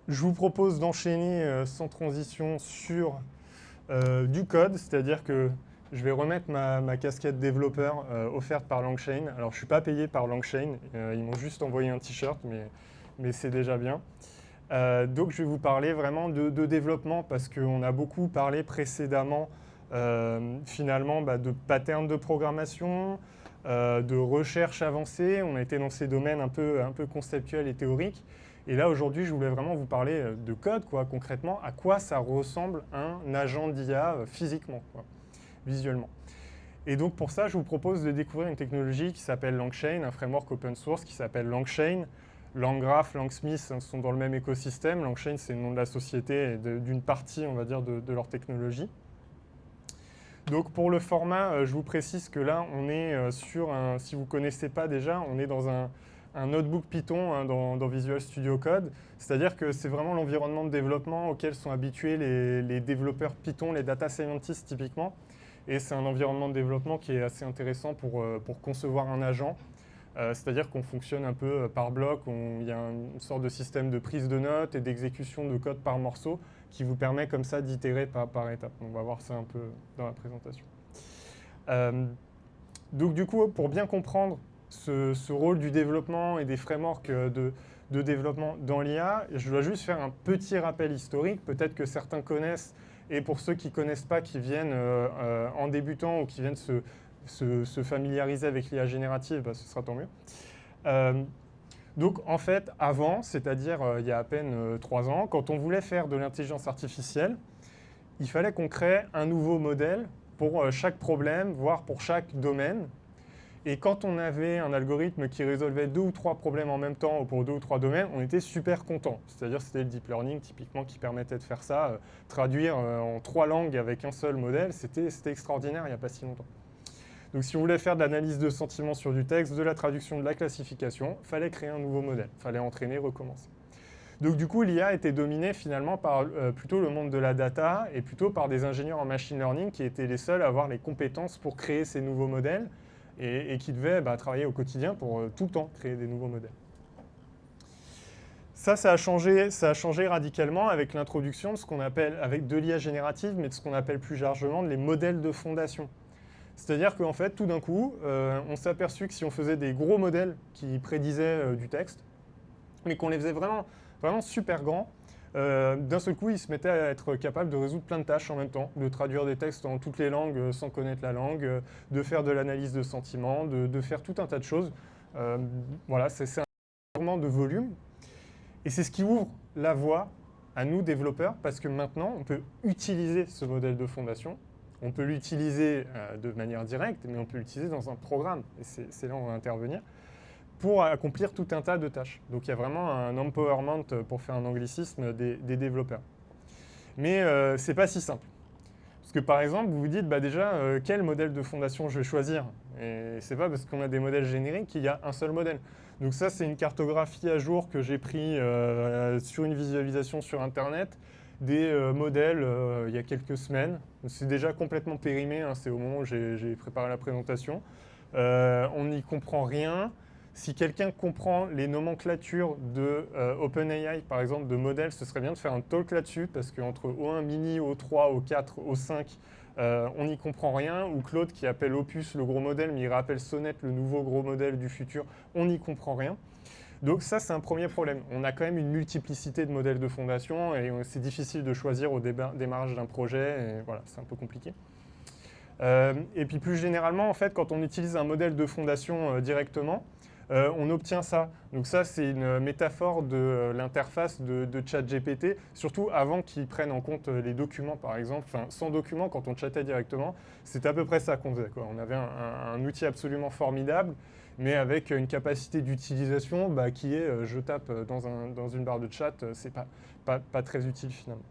Je vous propose d'enchaîner sans transition sur du code, c'est-à-dire que je vais remettre ma casquette développeur offerte par Langchain. Alors, je ne suis pas payé par Langchain, ils m'ont juste envoyé un t-shirt, mais c'est déjà bien. Donc, je vais vous parler vraiment de développement parce qu'on a beaucoup parlé précédemment, finalement, de patterns de programmation, de recherche avancée. On a été dans ces domaines un peu conceptuels et théoriques. Et là, aujourd'hui, je voulais vraiment vous parler de code, quoi, concrètement, à quoi ça ressemble un agent d'IA physiquement, quoi, visuellement. Et donc, pour ça, je vous propose de découvrir une technologie qui s'appelle Langchain, un framework open source qui s'appelle Langchain. Langgraph, Langsmith sont dans le même écosystème. Langchain, c'est le nom de la société et d'une partie, on va dire, de leur technologie. Donc, pour le format, je vous précise que là, on est sur un, si vous ne connaissez pas déjà, on est dans un notebook Python hein, dans Visual Studio Code. C'est-à-dire que c'est vraiment l'environnement de développement auquel sont habitués les développeurs Python, les data scientists typiquement. Et c'est un environnement de développement qui est assez intéressant pour concevoir un agent. C'est-à-dire qu'on fonctionne un peu par bloc, il y a une sorte de système de prise de notes et d'exécution de code par morceau qui vous permet comme ça d'itérer par étape. On va voir ça un peu dans la présentation. Donc du coup, pour bien comprendre ce rôle du développement et des frameworks de développement dans l'IA, je dois juste faire un petit rappel historique. Peut-être que certains connaissent, et pour ceux qui ne connaissent pas, qui viennent en débutant ou qui viennent se familiariser avec l'IA générative, ce sera tant mieux. Donc en fait, avant, c'est-à-dire il y a à peine 3 ans, quand on voulait faire de l'intelligence artificielle, il fallait qu'on crée un nouveau modèle pour chaque problème, voire pour chaque domaine. Et quand on avait un algorithme qui résolvait 2 ou 3 problèmes en même temps ou pour 2 ou 3 domaines, on était super content. C'est-à-dire c'était le deep learning typiquement qui permettait de faire ça, traduire en 3 langues avec un seul modèle, c'était extraordinaire il n'y a pas si longtemps. Donc si on voulait faire de l'analyse de sentiments sur du texte, de la traduction, de la classification, il fallait créer un nouveau modèle, il fallait entraîner, recommencer. Donc du coup, l'IA était dominée finalement par plutôt le monde de la data et plutôt par des ingénieurs en machine learning qui étaient les seuls à avoir les compétences pour créer ces nouveaux modèles et qui devaient travailler au quotidien pour tout le temps créer des nouveaux modèles. Ça a changé radicalement avec l'introduction de ce qu'on appelle, avec de l'IA générative, mais de ce qu'on appelle plus largement les modèles de fondation. C'est-à-dire qu'en fait, tout d'un coup, on s'est aperçu que si on faisait des gros modèles qui prédisaient du texte, mais qu'on les faisait vraiment super grands, d'un seul coup, ils se mettaient à être capables de résoudre plein de tâches en même temps, de traduire des textes en toutes les langues sans connaître la langue, de faire de l'analyse de sentiments, de faire tout un tas de choses. Voilà, c'est un changement de volume. Et c'est ce qui ouvre la voie à nous, développeurs, parce que maintenant, on peut utiliser ce modèle de fondation. On peut l'utiliser de manière directe, mais on peut l'utiliser dans un programme. Et c'est là où on va intervenir pour accomplir tout un tas de tâches. Donc il y a vraiment un empowerment, pour faire un anglicisme, des développeurs. Mais ce n'est pas si simple. Parce que par exemple, vous vous dites déjà quel modèle de fondation je vais choisir. Et ce n'est pas parce qu'on a des modèles génériques qu'il y a un seul modèle. Donc ça, c'est une cartographie à jour que j'ai pris sur une visualisation sur Internet des modèles il y a quelques semaines. C'est déjà complètement périmé, hein, c'est au moment où j'ai préparé la présentation. On n'y comprend rien. Si quelqu'un comprend les nomenclatures de OpenAI, par exemple, de modèles, ce serait bien de faire un talk là-dessus, parce qu'entre O1 mini, O3, O4, O5, on n'y comprend rien. Ou Claude qui appelle Opus le gros modèle, mais il rappelle Sonnet le nouveau gros modèle du futur, on n'y comprend rien. Donc ça, c'est un premier problème. On a quand même une multiplicité de modèles de fondation, et c'est difficile de choisir au démarrage d'un projet, et voilà, c'est un peu compliqué. Et puis plus généralement, en fait, quand on utilise un modèle de fondation directement, on obtient ça. Donc ça, c'est une métaphore de l'interface de ChatGPT, surtout avant qu'ils prennent en compte les documents, par exemple. Enfin, sans documents, quand on chattait directement, c'est à peu près ça qu'on faisait, quoi. On avait un outil absolument formidable, mais avec une capacité d'utilisation qui est, je tape dans une barre de chat, c'est pas très utile finalement.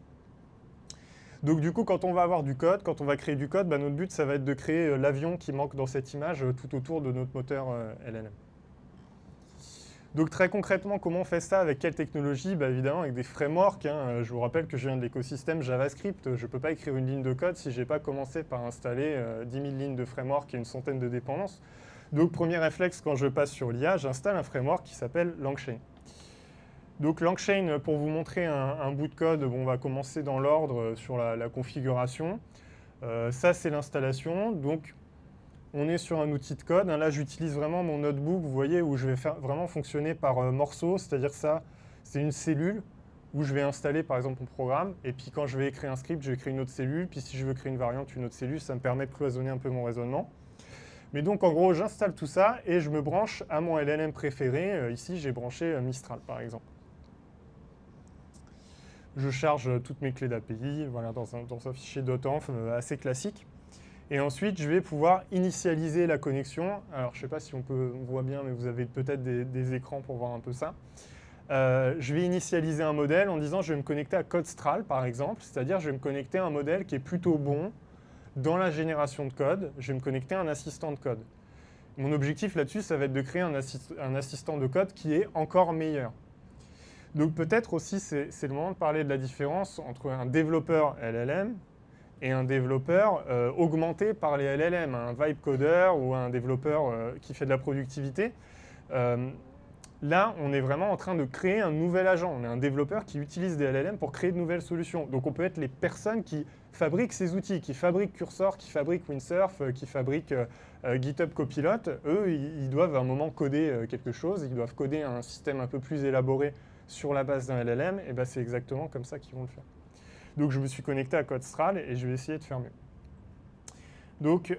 Donc du coup, quand on va avoir du code, quand on va créer du code, notre but, ça va être de créer l'avion qui manque dans cette image tout autour de notre moteur LLM. Donc très concrètement, comment on fait ça? Avec quelle technologie? Évidemment, avec des frameworks. Hein. Je vous rappelle que je viens de l'écosystème JavaScript. Je ne peux pas écrire une ligne de code si je n'ai pas commencé par installer 10 000 lignes de framework et une centaine de dépendances. Donc premier réflexe, quand je passe sur l'IA, j'installe un framework qui s'appelle Langchain. Donc LangChain, pour vous montrer un bout de code, bon, on va commencer dans l'ordre sur la configuration. Ça, c'est l'installation. Donc, on est sur un outil de code. Là, j'utilise vraiment mon notebook, vous voyez, où je vais faire vraiment fonctionner par morceaux. C'est-à-dire ça, c'est une cellule où je vais installer, par exemple, mon programme. Et puis, quand je vais écrire un script, je vais créer une autre cellule. Puis, si je veux créer une variante, une autre cellule, ça me permet de cloisonner un peu mon raisonnement. Mais donc, en gros, j'installe tout ça et je me branche à mon LLM préféré. Ici, j'ai branché Mistral, par exemple. Je charge toutes mes clés d'API voilà, dans un fichier .env assez classique. Et ensuite, je vais pouvoir initialiser la connexion. Alors, je ne sais pas si on voit bien, mais vous avez peut-être des écrans pour voir un peu ça. Je vais initialiser un modèle en disant je vais me connecter à CodeStral, par exemple. C'est-à-dire je vais me connecter à un modèle qui est plutôt bon dans la génération de code. Je vais me connecter à un assistant de code. Mon objectif là-dessus, ça va être de créer un assistant de code qui est encore meilleur. Donc peut-être aussi, c'est le moment de parler de la différence entre un développeur LLM et un développeur augmenté par les LLM, un vibe coder ou un développeur qui fait de la productivité. Là, on est vraiment en train de créer un nouvel agent. On est un développeur qui utilise des LLM pour créer de nouvelles solutions. Donc on peut être les personnes qui fabriquent ces outils, qui fabriquent Cursor, qui fabriquent Windsurf, qui fabriquent GitHub Copilot. Eux, ils doivent à un moment coder quelque chose, ils doivent coder un système un peu plus élaboré sur la base d'un LLM, et ben c'est exactement comme ça qu'ils vont le faire. Donc je me suis connecté à CodeStral et je vais essayer de faire mieux. Donc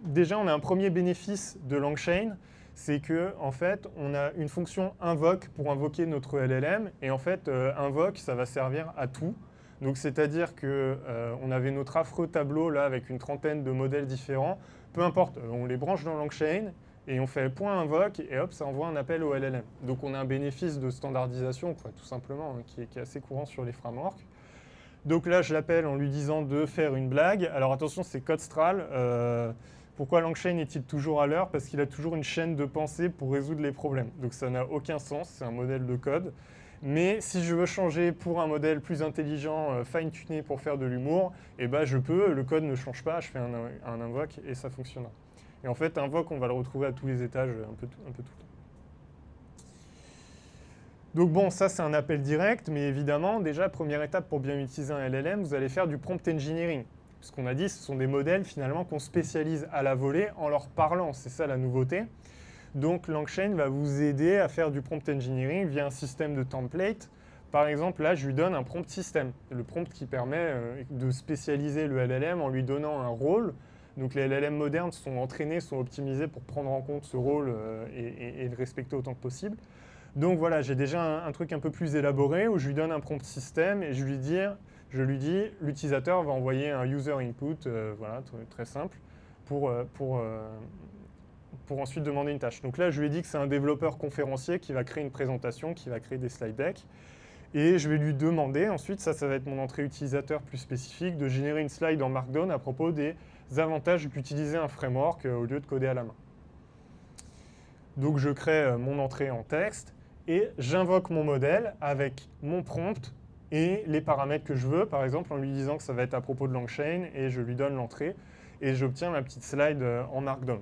déjà, on a un premier bénéfice de LangChain, c'est que en fait, on a une fonction invoke pour invoquer notre LLM, et en fait, invoke, ça va servir à tout. Donc c'est-à-dire qu'on avait notre affreux tableau là avec une trentaine de modèles différents. Peu importe, on les branche dans LangChain, et on fait point invoque, et hop, ça envoie un appel au LLM. Donc on a un bénéfice de standardisation, quoi, tout simplement, hein, qui est assez courant sur les frameworks. Donc là, je l'appelle en lui disant de faire une blague. Alors attention, c'est CodeStral. Pourquoi LangChain est-il toujours à l'heure? Parce qu'il a toujours une chaîne de pensée pour résoudre les problèmes. Donc ça n'a aucun sens, c'est un modèle de code. Mais si je veux changer pour un modèle plus intelligent, fine-tuné pour faire de l'humour, eh ben je peux, le code ne change pas, je fais un invoque et ça fonctionnera. Et en fait, invoque, on va le retrouver à tous les étages, un peu tout le temps. Donc bon, ça c'est un appel direct, mais évidemment, déjà, première étape pour bien utiliser un LLM, vous allez faire du prompt engineering. Ce qu'on a dit, ce sont des modèles finalement qu'on spécialise à la volée en leur parlant, c'est ça la nouveauté. Donc LangChain va vous aider à faire du prompt engineering via un système de template. Par exemple, là, je lui donne un prompt system, le prompt qui permet de spécialiser le LLM en lui donnant un rôle. Donc les LLM modernes sont entraînés, sont optimisés pour prendre en compte ce rôle et le respecter autant que possible. Donc voilà, j'ai déjà un truc un peu plus élaboré où je lui donne un prompt system et je lui dis l'utilisateur va envoyer un user input, voilà, très simple, pour ensuite demander une tâche. Donc là, je lui ai dit que c'est un développeur conférencier qui va créer une présentation, qui va créer des slide decks. Et je vais lui demander, ensuite, ça va être mon entrée utilisateur plus spécifique, de générer une slide en Markdown à propos des avantages d'utiliser un framework au lieu de coder à la main. Donc je crée mon entrée en texte et j'invoque mon modèle avec mon prompt et les paramètres que je veux, par exemple en lui disant que ça va être à propos de LangChain, et je lui donne l'entrée et j'obtiens ma petite slide en Markdown,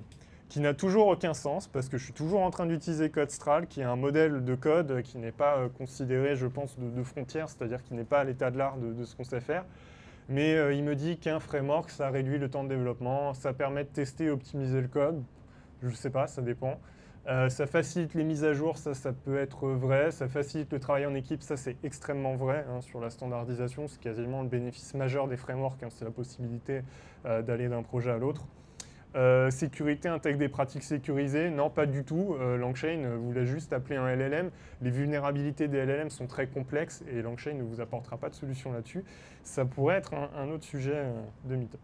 qui n'a toujours aucun sens parce que je suis toujours en train d'utiliser CodeStral, qui est un modèle de code qui n'est pas considéré, je pense, de frontière, c'est-à-dire qui n'est pas à l'état de l'art de ce qu'on sait faire. Mais il me dit qu'un framework, ça réduit le temps de développement, ça permet de tester et optimiser le code. Je ne sais pas, ça dépend. Ça facilite les mises à jour, ça peut être vrai. Ça facilite le travail en équipe, ça c'est extrêmement vrai. Hein, sur la standardisation, c'est quasiment le bénéfice majeur des frameworks, hein, c'est la possibilité d'aller d'un projet à l'autre. Sécurité intègre des pratiques sécurisées? Non, pas du tout. LangChain, vous voulez juste appeler un LLM. Les vulnérabilités des LLM sont très complexes et LangChain ne vous apportera pas de solution là-dessus. Ça pourrait être un autre sujet de mythe.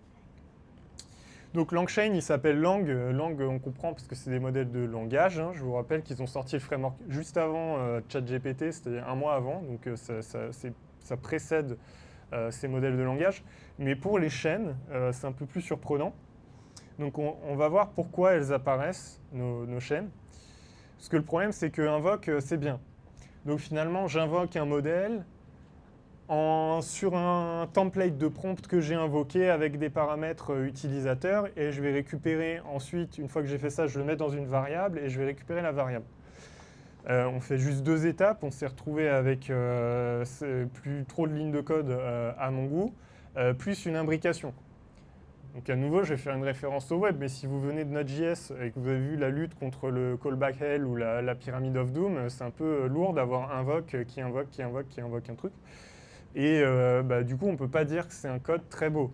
Donc LangChain, il s'appelle Lang. Lang, on comprend parce que c'est des modèles de langage. Hein. Je vous rappelle qu'ils ont sorti le framework juste avant ChatGPT, c'est-à-dire un mois avant. Donc ça précède ces modèles de langage. Mais pour les chaînes, c'est un peu plus surprenant. Donc on va voir pourquoi elles apparaissent, nos chaînes. Parce que le problème, c'est que invoque, c'est bien. Donc finalement, j'invoque un modèle sur un template de prompt que j'ai invoqué avec des paramètres utilisateurs, et je vais récupérer ensuite, une fois que j'ai fait ça, je le mets dans une variable et je vais récupérer la variable. On fait juste 2 étapes, on s'est retrouvé avec plus trop de lignes de code à mon goût, plus une imbrication. Donc à nouveau, je vais faire une référence au web, mais si vous venez de Node.js et que vous avez vu la lutte contre le callback hell ou la pyramide of doom, c'est un peu lourd d'avoir invoque qui invoque un truc. Et du coup, on ne peut pas dire que c'est un code très beau.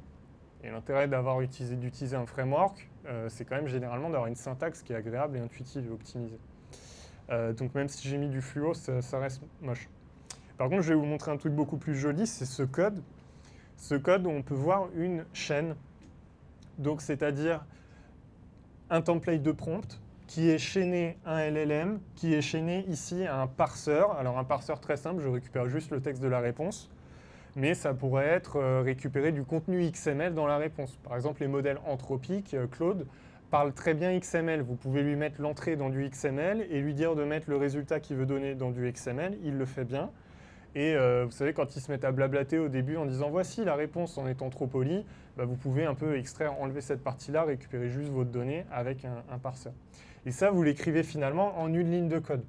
Et l'intérêt d'utiliser un framework, c'est quand même généralement d'avoir une syntaxe qui est agréable et intuitive et optimisée. Donc même si j'ai mis du fluo, ça reste moche. Par contre, je vais vous montrer un truc beaucoup plus joli, c'est ce code. Ce code où on peut voir une chaîne. Donc c'est-à-dire un template de prompt qui est chaîné à un LLM, qui est chaîné ici à un parseur. Alors un parseur très simple, je récupère juste le texte de la réponse, mais ça pourrait être récupérer du contenu XML dans la réponse. Par exemple, les modèles anthropiques, Claude, parle très bien XML. Vous pouvez lui mettre l'entrée dans du XML et lui dire de mettre le résultat qu'il veut donner dans du XML. Il le fait bien. Et vous savez, quand ils se mettent à blablater au début en disant « voici la réponse en étant trop poli », vous pouvez un peu extraire, enlever cette partie-là, récupérer juste votre donnée avec un parseur. Et ça, vous l'écrivez finalement en une ligne de code.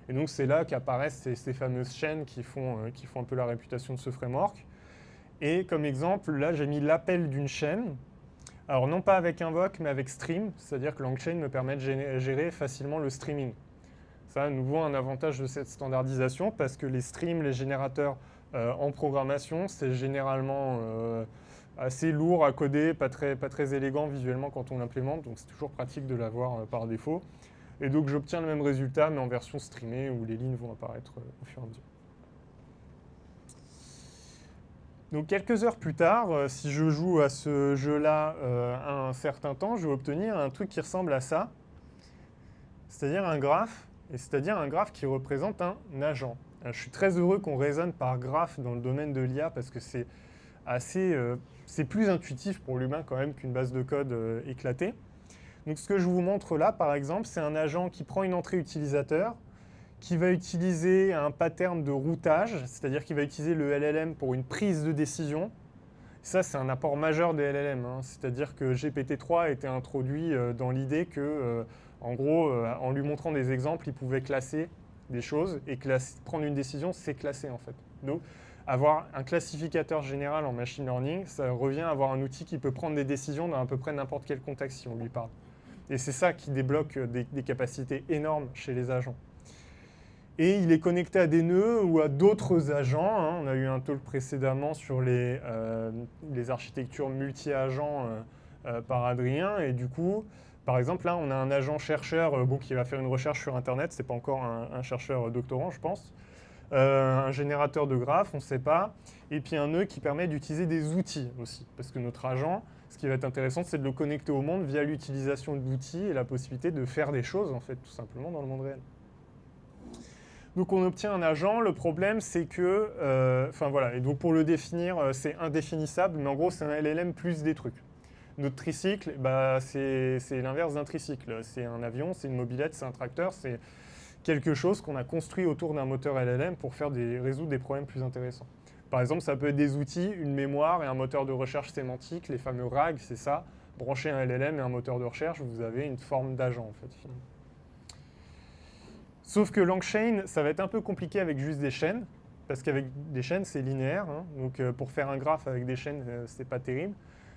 Et donc, c'est là qu'apparaissent ces fameuses chaînes qui font un peu la réputation de ce framework. Et comme exemple, là, j'ai mis l'appel d'une chaîne. Alors, non pas avec invoke, mais avec stream, c'est-à-dire que LangChain me permet de gérer facilement le streaming. Ça, à nouveau, un avantage de cette standardisation, parce que les streams, les générateurs en programmation, c'est généralement assez lourd à coder, pas très élégant visuellement quand on l'implémente, donc c'est toujours pratique de l'avoir par défaut. Et donc j'obtiens le même résultat, mais en version streamée, où les lignes vont apparaître au fur et à mesure. Donc quelques heures plus tard, si je joue à ce jeu-là un certain temps, je vais obtenir un truc qui ressemble à ça, c'est-à-dire un graphe, et c'est-à-dire un graphe qui représente un agent. Alors, je suis très heureux qu'on raisonne par graphe dans le domaine de l'IA parce que c'est c'est plus intuitif pour l'humain quand même qu'une base de code éclatée. Donc ce que je vous montre là, par exemple, c'est un agent qui prend une entrée utilisateur, qui va utiliser un pattern de routage, c'est-à-dire qu'il va utiliser le LLM pour une prise de décision. Ça, c'est un apport majeur des LLM, hein. C'est-à-dire que GPT-3 a été introduit dans l'idée que, en gros, en lui montrant des exemples, il pouvait classer des choses, et prendre une décision, c'est classer en fait. Donc, avoir un classificateur général en machine learning, ça revient à avoir un outil qui peut prendre des décisions dans à peu près n'importe quel contexte si on lui parle. Et c'est ça qui débloque des capacités énormes chez les agents. Et il est connecté à des nœuds ou à d'autres agents, hein. On a eu un talk précédemment sur les architectures multi-agents par Adrien. Et du coup, par exemple, là, on a un agent chercheur qui va faire une recherche sur Internet. Ce n'est pas encore un chercheur doctorant, je pense. Un générateur de graphes, on ne sait pas. Et puis un nœud qui permet d'utiliser des outils aussi. Parce que notre agent, ce qui va être intéressant, c'est de le connecter au monde via l'utilisation d'outils et la possibilité de faire des choses, en fait, tout simplement, dans le monde réel. Donc on obtient un agent, le problème c'est que, et donc pour le définir, c'est indéfinissable, mais en gros c'est un LLM plus des trucs. Notre tricycle, c'est l'inverse d'un tricycle. C'est un avion, c'est une mobilette, c'est un tracteur, c'est quelque chose qu'on a construit autour d'un moteur LLM pour résoudre des problèmes plus intéressants. Par exemple, ça peut être des outils, une mémoire et un moteur de recherche sémantique, les fameux RAG, c'est ça. Branchez un LLM et un moteur de recherche, vous avez une forme d'agent en fait, finalement. Sauf que LangChain, ça va être un peu compliqué avec juste des chaînes, parce qu'avec des chaînes, c'est linéaire. Hein, donc pour faire un graphe avec des chaînes, c'est pas terrible.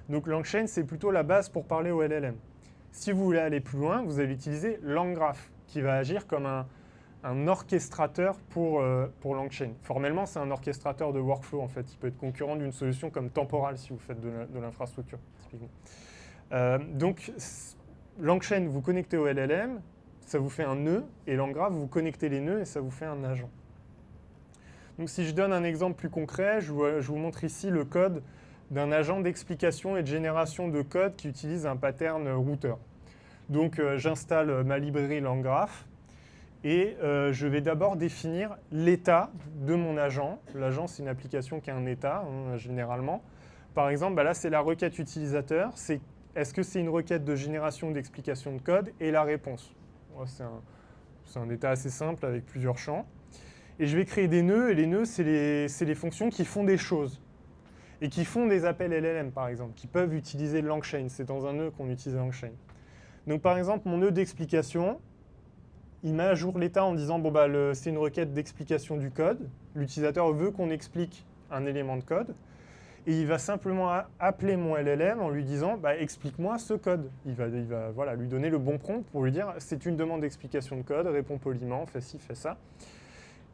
Donc LangChain, c'est plutôt la base pour parler au LLM. Si vous voulez aller plus loin, vous allez utiliser LangGraph, qui va agir comme un orchestrateur pour LangChain. Formellement, c'est un orchestrateur de workflow, en fait. Il peut être concurrent d'une solution comme Temporal, si vous faites de l'infrastructure, typiquement. Donc, LangChain, vous connectez au LLM, ça vous fait un nœud, et LangGraph, vous connectez les nœuds et ça vous fait un agent. Donc si je donne un exemple plus concret, je vous montre ici le code d'un agent d'explication et de génération de code qui utilise un pattern routeur. Donc j'installe ma librairie LangGraph et je vais d'abord définir l'état de mon agent. L'agent, c'est une application qui a un état, hein, généralement. Par exemple, là, c'est la requête utilisateur. Est-ce que c'est une requête de génération ou d'explication de code? Et la réponse. C'est un état assez simple avec plusieurs champs. Et je vais créer des nœuds, et les nœuds, c'est les fonctions qui font des choses. Et qui font des appels LLM, par exemple, qui peuvent utiliser LangChain. C'est dans un nœud qu'on utilise LangChain. Donc, par exemple, mon nœud d'explication, il met à jour l'état en disant bon, bah, c'est une requête d'explication du code. L'utilisateur veut qu'on explique un élément de code. Et il va simplement appeler mon LLM en lui disant bah, explique-moi ce code. Il va voilà, lui donner le bon prompt pour lui dire c'est une demande d'explication de code, réponds poliment, fais ci, fais ça.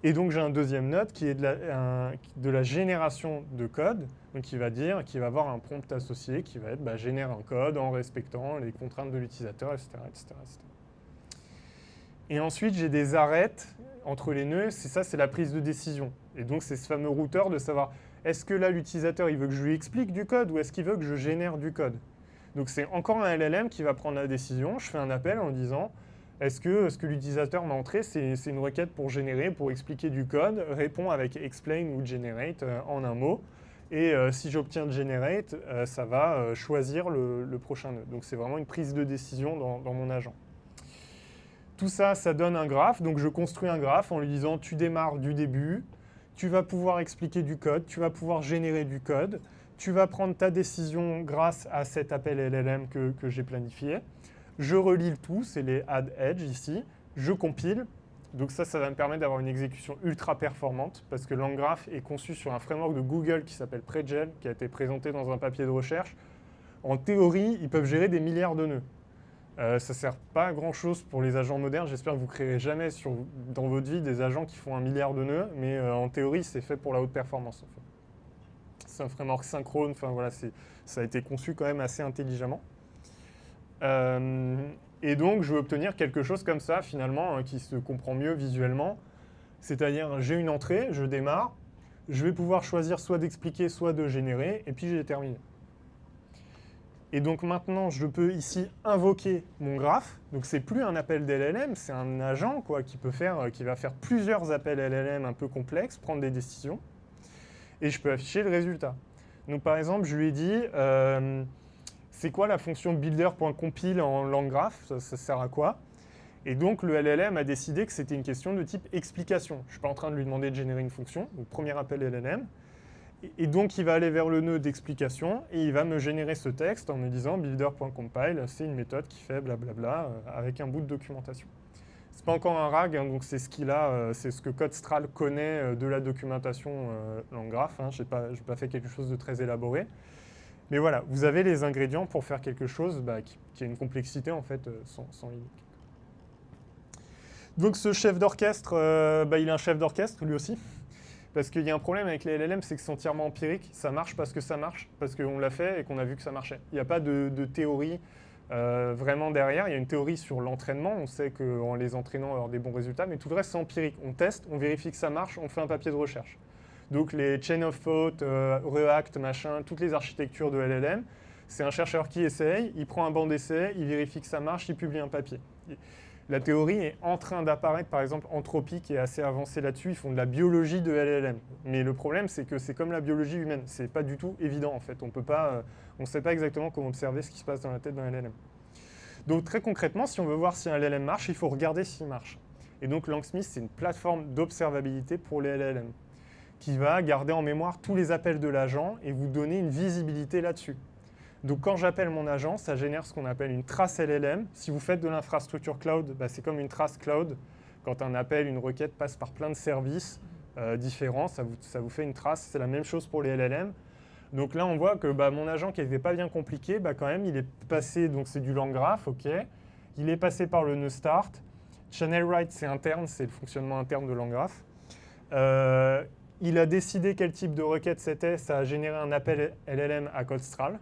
Et donc j'ai un deuxième node qui est de la génération de code. Donc il va avoir un prompt associé qui va être bah, génère un code en respectant les contraintes de l'utilisateur, etc., etc., etc. Et ensuite, j'ai des arêtes entre les nœuds. C'est la prise de décision. Et donc, c'est ce fameux routeur de savoir est-ce que là, l'utilisateur, il veut que je lui explique du code ou est-ce qu'il veut que je génère du code? Donc, c'est encore un LLM qui va prendre la décision. Je fais un appel en disant est-ce que ce que l'utilisateur m'a entré, c'est une requête pour générer, pour expliquer du code? Réponds avec explain ou generate en un mot. Et si j'obtiens generate, ça va choisir le prochain nœud. Donc, c'est vraiment une prise de décision dans mon agent. Tout ça, ça donne un graphe. Donc, je construis un graphe en lui disant tu démarres du début, tu vas pouvoir expliquer du code, tu vas pouvoir générer du code, tu vas prendre ta décision grâce à cet appel LLM que j'ai planifié. Je relis le tout, c'est les add edge ici. Je compile. Donc ça va me permettre d'avoir une exécution ultra performante parce que LangGraph est conçu sur un framework de Google qui s'appelle Pregel, qui a été présenté dans un papier de recherche. En théorie, ils peuvent gérer des milliards de nœuds. Ça ne sert pas à grand-chose pour les agents modernes. J'espère que vous ne créerez jamais dans votre vie des agents qui font 1 milliard de nœuds, mais en théorie, c'est fait pour la haute performance. En fait. C'est un framework synchrone, enfin, voilà, ça a été conçu quand même assez intelligemment. Et donc, je veux obtenir quelque chose comme ça, finalement, qui se comprend mieux visuellement. C'est-à-dire, j'ai une entrée, je démarre, je vais pouvoir choisir soit d'expliquer, soit de générer, et puis j'ai terminé. Et donc maintenant, je peux ici invoquer mon graphe. Donc c'est plus un appel d'LLM, c'est un agent quoi, qui va faire plusieurs appels LLM un peu complexes, prendre des décisions. Et je peux afficher le résultat. Donc par exemple, je lui ai dit, c'est quoi la fonction builder.compile en LangGraph, ça sert à quoi? Et donc le LLM a décidé que c'était une question de type explication. Je ne suis pas en train de lui demander de générer une fonction, donc premier appel LLM. Et donc, il va aller vers le nœud d'explication et il va me générer ce texte en me disant builder.compile, c'est une méthode qui fait blablabla avec un bout de documentation. Ce n'est pas encore un RAG, hein, donc c'est ce qu'il a, c'est ce que CodeStral connaît de la documentation LangGraph. Hein, je n'ai pas fait quelque chose de très élaboré. Mais voilà, vous avez les ingrédients pour faire quelque chose qui a une complexité en fait sans limite. Donc ce chef d'orchestre, il est un chef d'orchestre lui aussi. Parce qu'il y a un problème avec les LLM, c'est que c'est entièrement empirique. Ça marche parce qu'on l'a fait et qu'on a vu que ça marchait. Il n'y a pas de théorie vraiment derrière. Il y a une théorie sur l'entraînement. On sait qu'en les entraînant, on va avoir des bons résultats. Mais tout le reste, c'est empirique. On teste, on vérifie que ça marche, on fait un papier de recherche. Donc les chain of thought, React, machin, toutes les architectures de LLM, c'est un chercheur qui essaye, il prend un banc d'essai, il vérifie que ça marche, il publie un papier. La théorie est en train d'apparaître, par exemple, Entropy qui est assez avancé là-dessus, ils font de la biologie de LLM. Mais le problème, c'est que c'est comme la biologie humaine, c'est pas du tout évident en fait. On ne sait pas exactement comment observer ce qui se passe dans la tête d'un LLM. Donc très concrètement, si on veut voir si un LLM marche, il faut regarder s'il marche. Et donc Langsmith, c'est une plateforme d'observabilité pour les LLM qui va garder en mémoire tous les appels de l'agent et vous donner une visibilité là-dessus. Donc quand j'appelle mon agent, ça génère ce qu'on appelle une trace LLM. Si vous faites de l'infrastructure cloud, c'est comme une trace cloud. Quand un appel, une requête passe par plein de services différents, ça vous fait une trace. C'est la même chose pour les LLM. Donc là, on voit que mon agent qui n'était pas bien compliqué, quand même, il est passé, donc c'est du LangGraph, ok. Il est passé par le nœud start. Channel write, c'est interne, c'est le fonctionnement interne de LangGraph. Il a décidé quel type de requête c'était, ça a généré un appel LLM à CodeStral.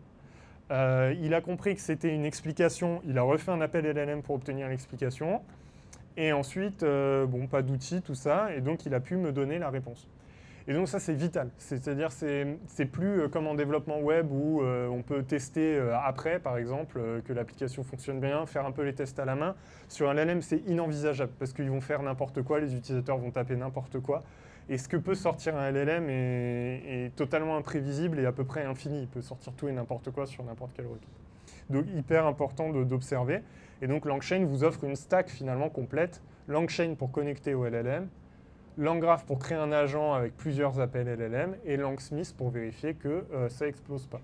Il a compris que c'était une explication, il a refait un appel LLM pour obtenir l'explication. Et ensuite, pas d'outils, tout ça, et donc il a pu me donner la réponse. Et donc ça, c'est vital. C'est-à-dire, c'est plus comme en développement web où on peut tester après, par exemple, que l'application fonctionne bien, faire un peu les tests à la main. Sur un LLM, c'est inenvisageable parce qu'ils vont faire n'importe quoi, les utilisateurs vont taper n'importe quoi. Et ce que peut sortir un LLM est totalement imprévisible et à peu près infini. Il peut sortir tout et n'importe quoi sur n'importe quelle requête. Donc, hyper important d'observer. Et donc, LangChain vous offre une stack finalement complète. LangChain pour connecter au LLM, LangGraph pour créer un agent avec plusieurs appels LLM et Langsmith pour vérifier que ça n'explose pas.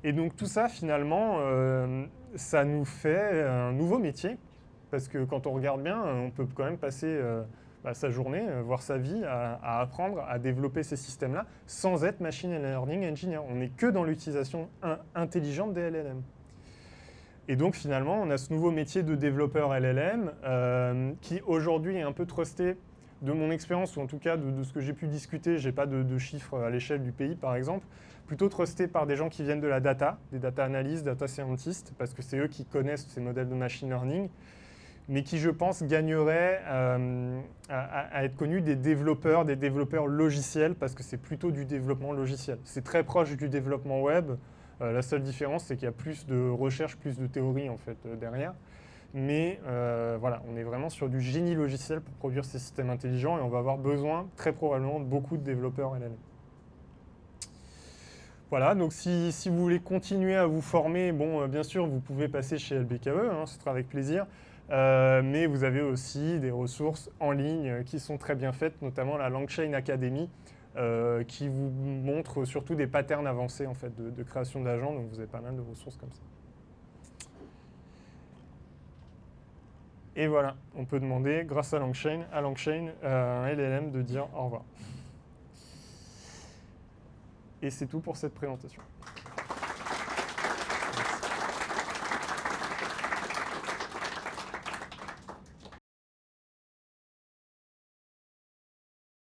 Et donc, tout ça, finalement, ça nous fait un nouveau métier parce que quand on regarde bien, on peut quand même passer sa journée, voire sa vie, à apprendre à développer ces systèmes-là sans être machine learning engineer. On n'est que dans l'utilisation intelligente des LLM. Et donc finalement, on a ce nouveau métier de développeur LLM qui aujourd'hui est un peu trusté de mon expérience, ou en tout cas de ce que j'ai pu discuter. Je n'ai pas de chiffres à l'échelle du pays, par exemple. Plutôt trusté par des gens qui viennent de la data, des data analysts, data scientists, parce que c'est eux qui connaissent ces modèles de machine learning, mais qui, je pense, gagneraient à être connus des développeurs logiciels, parce que c'est plutôt du développement logiciel. C'est très proche du développement web. La seule différence, c'est qu'il y a plus de recherche, plus de théorie en fait derrière. Mais voilà, on est vraiment sur du génie logiciel pour produire ces systèmes intelligents et on va avoir besoin très probablement de beaucoup de développeurs LLM. Voilà, donc si vous voulez continuer à vous former, bon, bien sûr, vous pouvez passer chez LBKE, hein, ce sera avec plaisir. Mais vous avez aussi des ressources en ligne qui sont très bien faites, notamment la LangChain Academy, qui vous montre surtout des patterns avancés en fait, de création d'agents, donc vous avez pas mal de ressources comme ça. Et voilà, on peut demander, grâce à LangChain, un LLM de dire au revoir. Et c'est tout pour cette présentation.